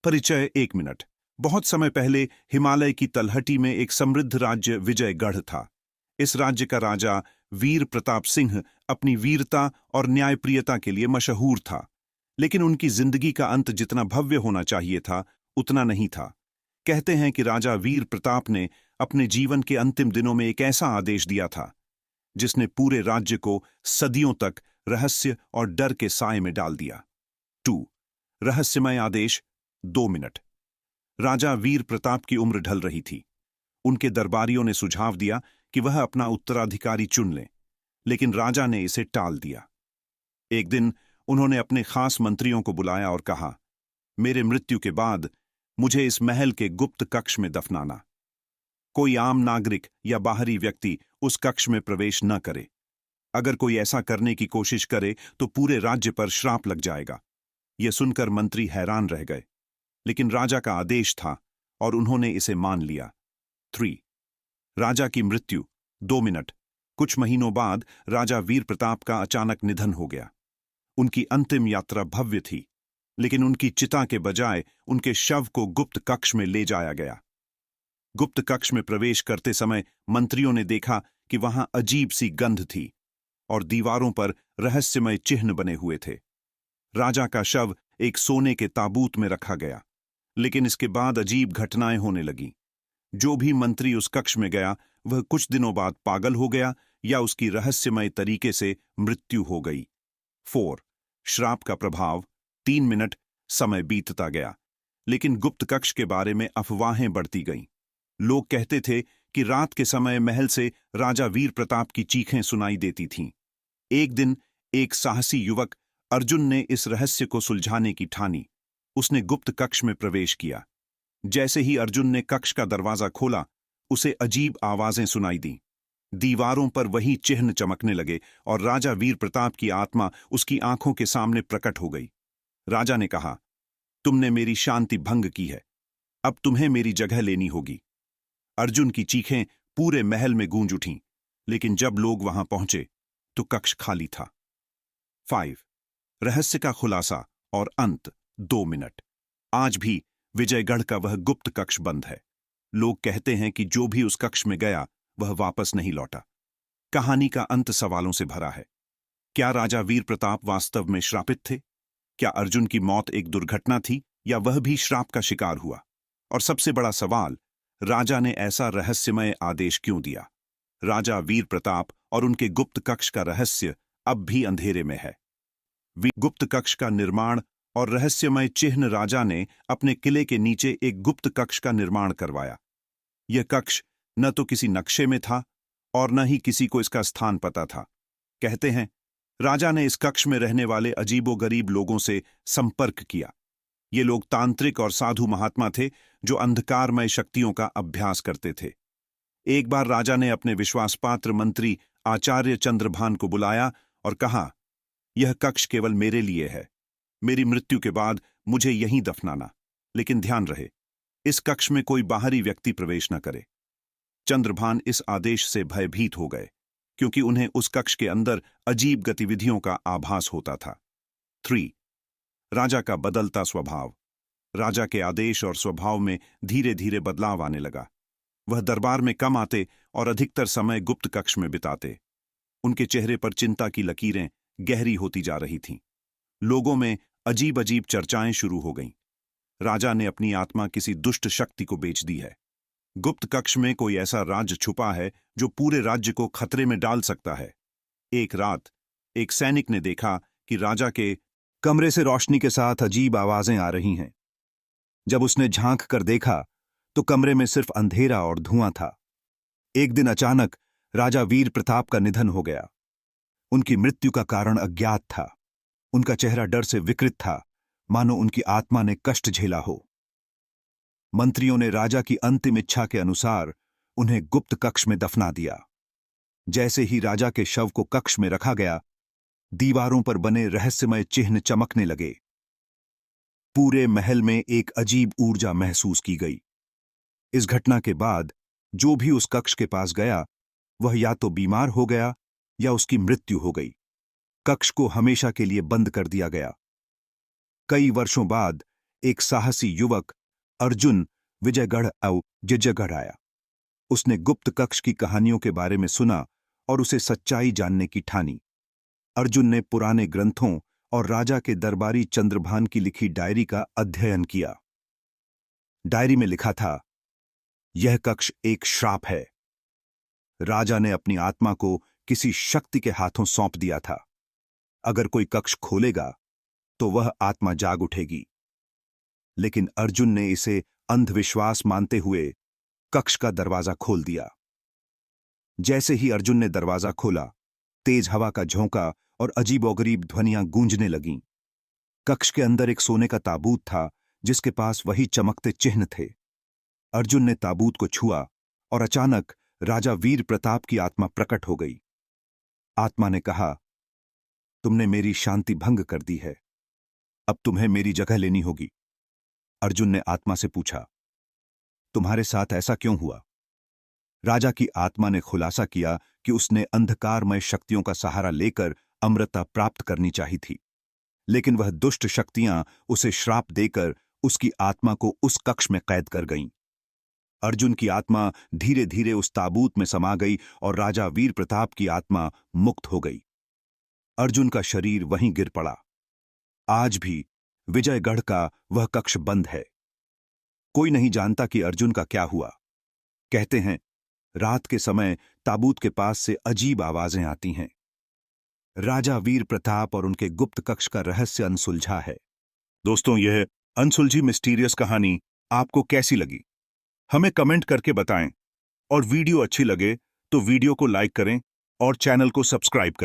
परिचय 1 मिनट। बहुत समय पहले हिमालय की तलहटी में एक समृद्ध राज्य विजयगढ़ था। इस राज्य का राजा वीर प्रताप सिंह अपनी वीरता और न्यायप्रियता के लिए मशहूर था, लेकिन उनकी जिंदगी का अंत जितना भव्य होना चाहिए था उतना नहीं था। कहते हैं कि राजा वीर प्रताप ने अपने जीवन के अंतिम दिनों में एक ऐसा आदेश दिया था जिसने पूरे राज्य को सदियों तक रहस्य और डर के साए में डाल दिया। 2 रहस्यमय आदेश 2 मिनट। राजा वीर प्रताप की उम्र ढल रही थी। उनके दरबारियों ने सुझाव दिया कि वह अपना उत्तराधिकारी चुन लें, लेकिन राजा ने इसे टाल दिया। एक दिन उन्होंने अपने खास मंत्रियों को बुलाया और कहा, मेरे मृत्यु के बाद मुझे इस महल के गुप्त कक्ष में दफनाना। कोई आम नागरिक या बाहरी व्यक्ति उस कक्ष में प्रवेश न करे। अगर कोई ऐसा करने की कोशिश करे तो पूरे राज्य पर श्राप लग जाएगा। यह सुनकर मंत्री हैरान रह गए, लेकिन राजा का आदेश था और उन्होंने इसे मान लिया। 3 राजा की मृत्यु 2 मिनट। कुछ महीनों बाद राजा वीर प्रताप का अचानक निधन हो गया। उनकी अंतिम यात्रा भव्य थी, लेकिन उनकी चिता के बजाय उनके शव को गुप्त कक्ष में ले जाया गया। गुप्त कक्ष में प्रवेश करते समय मंत्रियों ने देखा कि वहां अजीब सी गंध थी और दीवारों पर रहस्यमय चिन्ह बने हुए थे। राजा का शव एक सोने के ताबूत में रखा गया, लेकिन इसके बाद अजीब घटनाएं होने लगीं। जो भी मंत्री उस कक्ष में गया वह कुछ दिनों बाद पागल हो गया या उसकी रहस्यमय तरीके से मृत्यु हो गई। 4 श्राप का प्रभाव 3 मिनट। समय बीतता गया, लेकिन गुप्त कक्ष के बारे में अफवाहें बढ़ती गईं। लोग कहते थे कि रात के समय महल से राजा वीर प्रताप की चीखें सुनाई देती थीं। एक दिन एक साहसी युवक अर्जुन ने इस रहस्य को सुलझाने की ठानी। उसने गुप्त कक्ष में प्रवेश किया। जैसे ही अर्जुन ने कक्ष का दरवाजा खोला, उसे अजीब आवाजें सुनाई दीं। दीवारों पर वही चिन्ह चमकने लगे और राजा वीर प्रताप की आत्मा उसकी आंखों के सामने प्रकट हो गई। राजा ने कहा, तुमने मेरी शांति भंग की है, अब तुम्हें मेरी जगह लेनी होगी। अर्जुन की चीखें पूरे महल में गूंज उठीं, लेकिन जब लोग वहां पहुंचे तो कक्ष खाली था। 5 रहस्य का खुलासा और अंत 2 मिनट। आज भी विजयगढ़ का वह गुप्त कक्ष बंद है। लोग कहते हैं कि जो भी उस कक्ष में गया वह वापस नहीं लौटा। कहानी का अंत सवालों से भरा है। क्या राजा वीर प्रताप वास्तव में श्रापित थे? क्या अर्जुन की मौत एक दुर्घटना थी या वह भी श्राप का शिकार हुआ? और सबसे बड़ा सवाल, राजा ने ऐसा रहस्यमय आदेश क्यों दिया? राजा वीर प्रताप और उनके गुप्त कक्ष का रहस्य अब भी अंधेरे में है। गुप्त कक्ष का निर्माण और रहस्यमय चिन्ह। राजा ने अपने किले के नीचे एक गुप्त कक्ष का निर्माण करवाया। यह कक्ष न तो किसी नक्शे में था और न ही किसी को इसका स्थान पता था। कहते हैं राजा ने इस कक्ष में रहने वाले अजीबोगरीब लोगों से संपर्क किया। ये लोग तांत्रिक और साधु महात्मा थे जो अंधकारमय शक्तियों का अभ्यास करते थे। एक बार राजा ने अपने विश्वासपात्र मंत्री आचार्य चंद्रभान को बुलाया और कहा, यह कक्ष केवल मेरे लिए है। मेरी मृत्यु के बाद मुझे यहीं दफनाना, लेकिन ध्यान रहे इस कक्ष में कोई बाहरी व्यक्ति प्रवेश न करे। चंद्रभान इस आदेश से भयभीत हो गए, क्योंकि उन्हें उस कक्ष के अंदर अजीब गतिविधियों का आभास होता था। 3 राजा का बदलता स्वभाव। राजा के आदेश और स्वभाव में धीरे धीरे बदलाव आने लगा। वह दरबार में कम आते और अधिकतर समय गुप्त कक्ष में बिताते। उनके चेहरे पर चिंता की लकीरें गहरी होती जा रही थीं। लोगों में अजीब अजीब चर्चाएं शुरू हो गईं। राजा ने अपनी आत्मा किसी दुष्ट शक्ति को बेच दी है। गुप्त कक्ष में कोई ऐसा राज छुपा है जो पूरे राज्य को खतरे में डाल सकता है। एक रात एक सैनिक ने देखा कि राजा के कमरे से रोशनी के साथ अजीब आवाजें आ रही हैं। जब उसने झांक कर देखा तो कमरे में सिर्फ अंधेरा और धुआं था। एक दिन अचानक राजा वीर प्रताप का निधन हो गया। उनकी मृत्यु का कारण अज्ञात था। उनका चेहरा डर से विकृत था, मानो उनकी आत्मा ने कष्ट झेला हो। मंत्रियों ने राजा की अंतिम इच्छा के अनुसार उन्हें गुप्त कक्ष में दफना दिया। जैसे ही राजा के शव को कक्ष में रखा गया, दीवारों पर बने रहस्यमय चिन्ह चमकने लगे। पूरे महल में एक अजीब ऊर्जा महसूस की गई। इस घटना के बाद जो भी उस कक्ष के पास गया वह या तो बीमार हो गया या उसकी मृत्यु हो गई। कक्ष को हमेशा के लिए बंद कर दिया गया। कई वर्षों बाद एक साहसी युवक अर्जुन विजयगढ़ जिजयगढ़ आया। उसने गुप्त कक्ष की कहानियों के बारे में सुना और उसे सच्चाई जानने की ठानी। अर्जुन ने पुराने ग्रंथों और राजा के दरबारी चंद्रभान की लिखी डायरी का अध्ययन किया। डायरी में लिखा था, यह कक्ष एक श्राप है। राजा ने अपनी आत्मा को किसी शक्ति के हाथों सौंप दिया था। अगर कोई कक्ष खोलेगा तो वह आत्मा जाग उठेगी। लेकिन अर्जुन ने इसे अंधविश्वास मानते हुए कक्ष का दरवाजा खोल दिया। जैसे ही अर्जुन ने दरवाजा खोला, तेज हवा का झोंका और अजीबोगरीब ध्वनियां गूंजने लगीं। कक्ष के अंदर एक सोने का ताबूत था जिसके पास वही चमकते चिन्ह थे। अर्जुन ने ताबूत को छुआ और अचानक राजा वीर प्रताप की आत्मा प्रकट हो गई। आत्मा ने कहा, तुमने मेरी शांति भंग कर दी है, अब तुम्हें मेरी जगह लेनी होगी। अर्जुन ने आत्मा से पूछा, तुम्हारे साथ ऐसा क्यों हुआ? राजा की आत्मा ने खुलासा किया कि उसने अंधकारमय शक्तियों का सहारा लेकर अमरता प्राप्त करनी चाहिए थी, लेकिन वह दुष्ट शक्तियां उसे श्राप देकर उसकी आत्मा को उस कक्ष में कैद कर गईं। अर्जुन की आत्मा धीरे धीरे उस ताबूत में समा गई और राजा वीर प्रताप की आत्मा मुक्त हो गई। अर्जुन का शरीर वहीं गिर पड़ा। आज भी विजयगढ़ का वह कक्ष बंद है। कोई नहीं जानता कि अर्जुन का क्या हुआ। कहते हैं, रात के समय ताबूत के पास से अजीब आवाजें आती हैं। राजा वीर प्रताप और उनके गुप्त कक्ष का रहस्य अनसुलझा है। दोस्तों, यह अनसुलझी मिस्टीरियस कहानी आपको कैसी लगी? हमें कमेंट करके बताएं और वीडियो अच्छी लगे तो वीडियो को लाइक करें और चैनल को सब्सक्राइब करें।